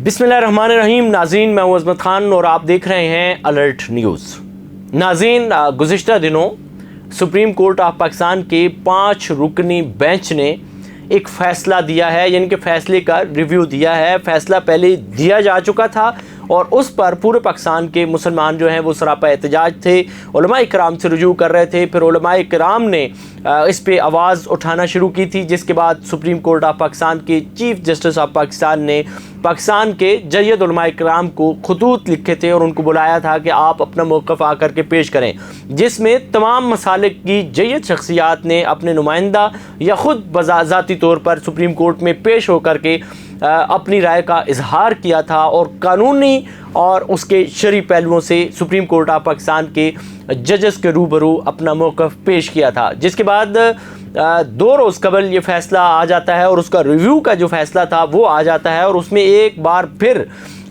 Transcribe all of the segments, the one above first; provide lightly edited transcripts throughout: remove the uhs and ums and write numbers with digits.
बिस्मिल्लाहिर्रहमानिर्रहीम। नाज़रीन, मैं हूं अज़मत खान और आप देख रहे हैं अलर्ट न्यूज़। नाज़रीन, गुज़िश्ता दिनों सुप्रीम कोर्ट ऑफ पाकिस्तान के 5 रुकनी बेंच ने एक फ़ैसला दिया है, यानी कि फ़ैसले का रिव्यू दिया है। फ़ैसला पहले दिया जा चुका था और उस पर पूरे पाकिस्तान के मुसलमान जो हैं वो सरापा एहतजाज थे, उलमा इकराम से रुजू कर रहे थे। फिर उलमा इकराम ने इस पे आवाज़ उठाना शुरू की थी, जिसके बाद सुप्रीम कोर्ट ऑफ पाकिस्तान के चीफ जस्टिस ऑफ पाकिस्तान ने पाकिस्तान के जय्यद उलमा इकराम को खतूत लिखे थे और उनको बुलाया था कि आप अपना मौक़िफ़ आकर के पेश करें, जिसमें तमाम मसालिक की जय्यद शख्सियात ने अपने नुमाइंदा या ख़ुद ज़ाती तौर पर सुप्रीम कोर्ट में पेश होकर के अपनी राय का इजहार किया था और कानूनी और उसके शरई पहलुओं से सुप्रीम कोर्ट ऑफ पाकिस्तान के जजेस के रूबरू अपना मौक़िफ़ पेश किया था। जिसके बाद 2 रोज़ कबल ये फ़ैसला आ जाता है और उसका रिव्यू का जो फ़ैसला था वो आ जाता है और उसमें एक बार फिर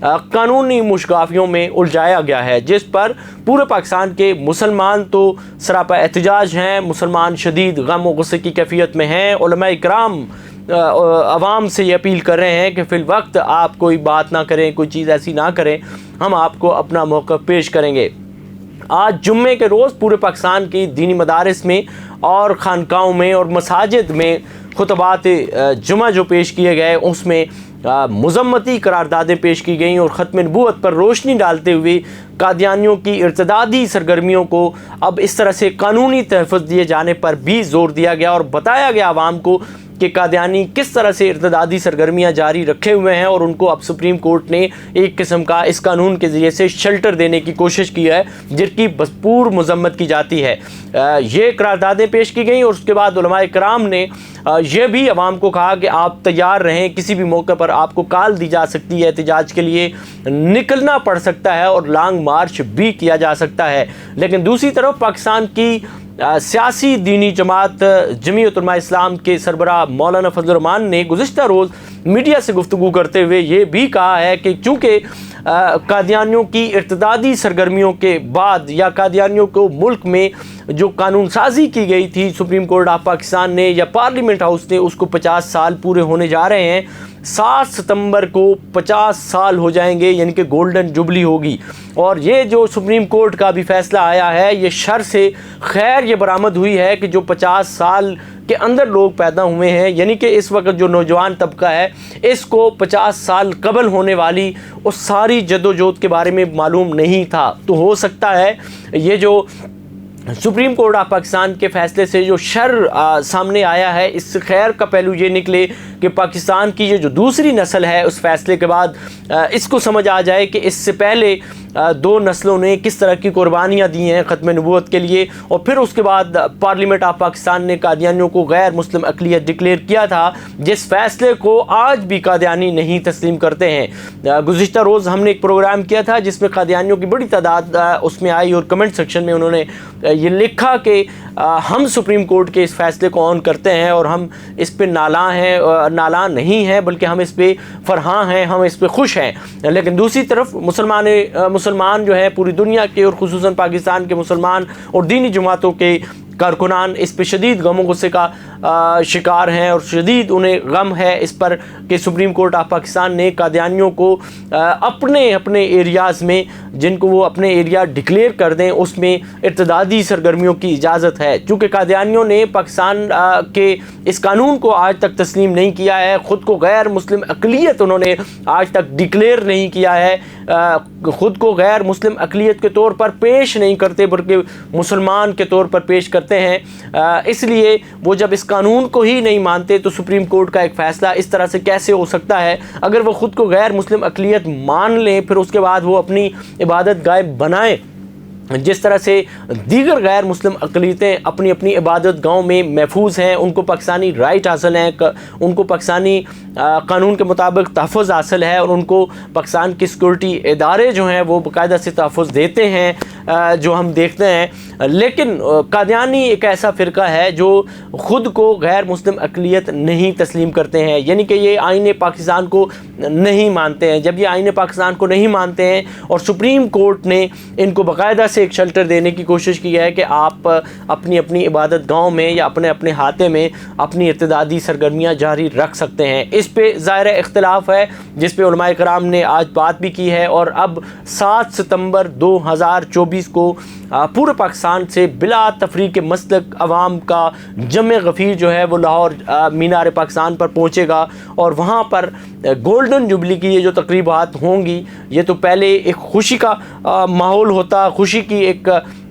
कानूनी मुशगाफियों में उलझाया गया है, जिस पर पूरे पाकिस्तान के मुसलमान तो सरापा एहतजाज हैं, मुसलमान शदीद गम व गुस्से की कैफियत में हैं। उलमा इकराम आवाम से ये अपील कर रहे हैं कि फ़िल वक्त आप कोई बात ना करें, कोई चीज़ ऐसी ना करें, हम आपको अपना मौक़िफ़ पेश करेंगे। आज जुम्मे के रोज़ पूरे पाकिस्तान की दीनी मदारिस में और खानकाहों में और मसाजिद में खुतबात जुमा जो पेश किए गए, उसमें मुज़म्मती करारदादें पेश की गईं और ख़त्म नबूवत पर रोशनी डालते हुए कादियानियों की इर्तदादी सरगर्मियों को अब इस तरह से कानूनी तहफ़्फ़ुज़ दिए जाने पर भी ज़ोर दिया गया और बताया गया आवाम को कि कादियानी किस तरह से इर्तदादी सरगर्मियाँ जारी रखे हुए हैं और उनको अब सुप्रीम कोर्ट ने एक किस्म का इस कानून के ज़रिए से शेल्टर देने की कोशिश की है, जिसकी भरपूर मज़म्मत की जाती है। ये करारदादें पेश की गई और उसके बाद उलमा इकराम ने यह भी अवाम को कहा कि आप तैयार रहें, किसी भी मौके पर आपको कॉल दी जा सकती है, एहतजाज के लिए निकलना पड़ सकता है और लॉन्ग मार्च भी किया जा सकता है। लेकिन दूसरी तरफ पाकिस्तान की सियासी दीनी जमात जमीयत उलमा इस्लाम के सरबराह मौलाना फजल रहमान ने गुज़िश्ता रोज़ मीडिया से गुफ्तगू करते हुए ये भी कहा है कि चूँकि कादियानियों की इर्तदादी सरगर्मियों के बाद या कादियानियों को मुल्क में जो कानून साजी की गई थी सुप्रीम कोर्ट ऑफ पाकिस्तान ने या पार्लियामेंट हाउस ने, उसको 50 साल पूरे होने जा रहे हैं। 7 सितंबर को 50 साल हो जाएंगे, यानी कि गोल्डन जुबली होगी। और ये जो सुप्रीम कोर्ट का भी फ़ैसला आया है, ये शर से खैर ये बरामद हुई है कि जो 50 साल के अंदर लोग पैदा हुए हैं, यानी कि इस वक्त जो नौजवान तबका है, इसको 50 साल कबल होने वाली उस सारी जद्दोजहद के बारे में मालूम नहीं था। तो हो सकता है ये जो सुप्रीम कोर्ट ऑफ पाकिस्तान के फ़ैसले से जो शर सामने आया है, इस खैर का पहलू ये निकले कि पाकिस्तान की ये जो दूसरी नस्ल है उस फैसले के बाद इसको समझ आ जाए कि इससे पहले 2 नस्लों ने किस तरह की कुर्बानियाँ दी हैं ख़त्म नबूवत के लिए, और फिर उसके बाद पार्लियामेंट ऑफ पाकिस्तान ने कादियानियों को गैर मुस्लिम अक़लियत डिक्लेयर किया था, जिस फ़ैसले को आज भी कादियानी नहीं तस्लीम करते हैं। गुज़िश्ता रोज़ हमने एक प्रोग्राम किया था जिसमें कादियानियों की बड़ी तादाद उसमें आई और कमेंट सेक्शन में उन्होंने ये लिखा कि हम सुप्रीम कोर्ट के इस फ़ैसले को ऑन करते हैं और हम इस पे नाला नहीं हैं, बल्कि हम इस पे फ़रहां हैं, हम इस पे खुश हैं। लेकिन दूसरी तरफ मुसलमान जो है पूरी दुनिया के और ख़ुसूसन पाकिस्तान के मुसलमान और दीनी जमातों के कारकुनान इस पे शदीद गम गुस्से का शिकार हैं और शदीद उन्हें गम है इस पर कि सुप्रीम कोर्ट ऑफ पाकिस्तान ने कादियानियों को अपने एरियाज़ में, जिनको वो अपने एरिया डिक्लेयर कर दें, उसमें इर्तदादी सरगर्मियों की इजाज़त है। चूँकि कादियानियों ने पाकिस्तान के इस कानून को आज तक तस्लीम नहीं किया है, ख़ुद को गैर मुस्लिम अक़लियत उन्होंने आज तक डिक्लेयर नहीं किया है, ख़ुद को गैर मुस्लिम अक़लियत के तौर पर पेश नहीं करते बल्कि मुसलमान के तौर पर पेश करते हैं। इसलिए वो जब इस कानून को ही नहीं मानते तो सुप्रीम कोर्ट का एक फ़ैसला इस तरह से कैसे हो सकता है। अगर वो ख़ुद को गैर मुस्लिम अक़लियत मान लें, फिर उसके बाद वो अपनी इबादत गाह बनाएं, जिस तरह से दीगर गैर मुस्लिम अक़लियतें अपनी अपनी इबादत गाहों में महफूज हैं, उनको पाकिस्तानी राइट हासिल हैं, उनको पाकिस्तानी कानून के मुताबिक तहफ़्फ़ुज़ हासिल है और उनको पाकिस्तान की सिक्योरिटी इदारे जो हैं वो बाकायदा से तहफ़्फ़ुज़ देते हैं। جو ہم دیکھتے ہیں، لیکن قادیانی ایک ایسا فرقہ ہے جو خود کو غیر مسلم اقلیت نہیں تسلیم کرتے ہیں، یعنی کہ یہ آئین پاکستان کو نہیں مانتے ہیں۔ جب یہ آئین پاکستان کو نہیں مانتے ہیں اور سپریم کورٹ نے ان کو باقاعدہ سے ایک شیلٹر دینے کی کوشش کی ہے کہ آپ اپنی اپنی عبادت گاہوں میں یا اپنے اپنے ہاتے میں اپنی ارتدادی سرگرمیاں جاری رکھ سکتے ہیں، اس پہ ظاہر اختلاف ہے جس پہ علماء کرام نے آج بات بھی کی ہے، اور اب 7 ستمبر 2024 کو پورے پاکستان سے بلا تفریق مسلک عوام کا جمع غفیر جو ہے وہ لاہور مینار پاکستان پر پہنچے گا، اور وہاں پر گولڈن جوبلی کی یہ جو تقریبات ہوں گی، یہ تو پہلے ایک خوشی کا ماحول ہوتا، خوشی کی ایک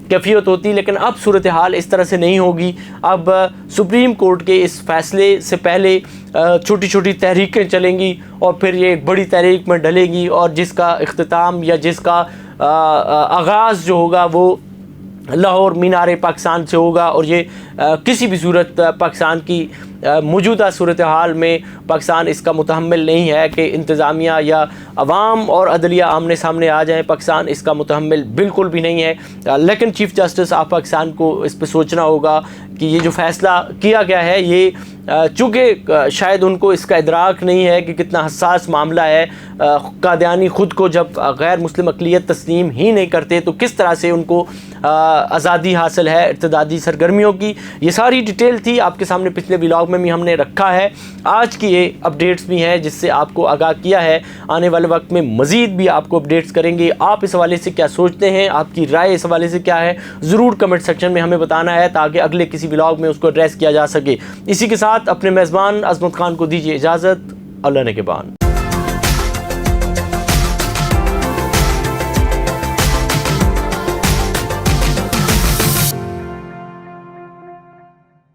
کیفیت ہوتی، لیکن اب صورتحال اس طرح سے نہیں ہوگی۔ اب سپریم کورٹ کے اس فیصلے سے پہلے چھوٹی چھوٹی تحریکیں چلیں گی، اور پھر یہ ایک بڑی تحریک میں ڈلے گی، اور جس کا اختتام یا جس کا آغاز جو ہوگا وہ لاہور مینار پاکستان سے ہوگا، اور یہ کسی بھی صورت پاکستان کی موجودہ صورتحال میں پاکستان اس کا متحمل نہیں ہے کہ انتظامیہ یا عوام اور عدلیہ آمنے سامنے آ جائیں، پاکستان اس کا متحمل بالکل بھی نہیں ہے۔ لیکن چیف جسٹس آف پاکستان کو اس پہ سوچنا ہوگا کہ یہ جو فیصلہ کیا گیا ہے، یہ چونکہ شاید ان کو اس کا ادراک نہیں ہے کہ کتنا حساس معاملہ ہے۔ قادیانی خود کو جب غیر مسلم اقلیت تسلیم ہی نہیں کرتے تو کس طرح سے ان کو آزادی حاصل ہے ارتدادی سرگرمیوں کی۔ یہ ساری ڈیٹیل تھی آپ کے سامنے، پچھلے ولاگ میں بھی ہم نے رکھا ہے، آج کی یہ اپڈیٹس بھی ہیں جس سے آپ کو آگاہ کیا ہے۔ آنے والے وقت میں مزید بھی آپ کو اپڈیٹس کریں گے۔ آپ اس حوالے سے کیا سوچتے ہیں، آپ کی رائے اس حوالے سے کیا ہے، ضرور کمنٹ سیکشن میں ہمیں بتانا ہے تاکہ اگلے کسی ولاگ میں اس کو ایڈریس کیا جا سکے۔ اسی کے ساتھ اپنے میزبان عظمت خان کو دیجیے اجازت، اللہ نگہبان۔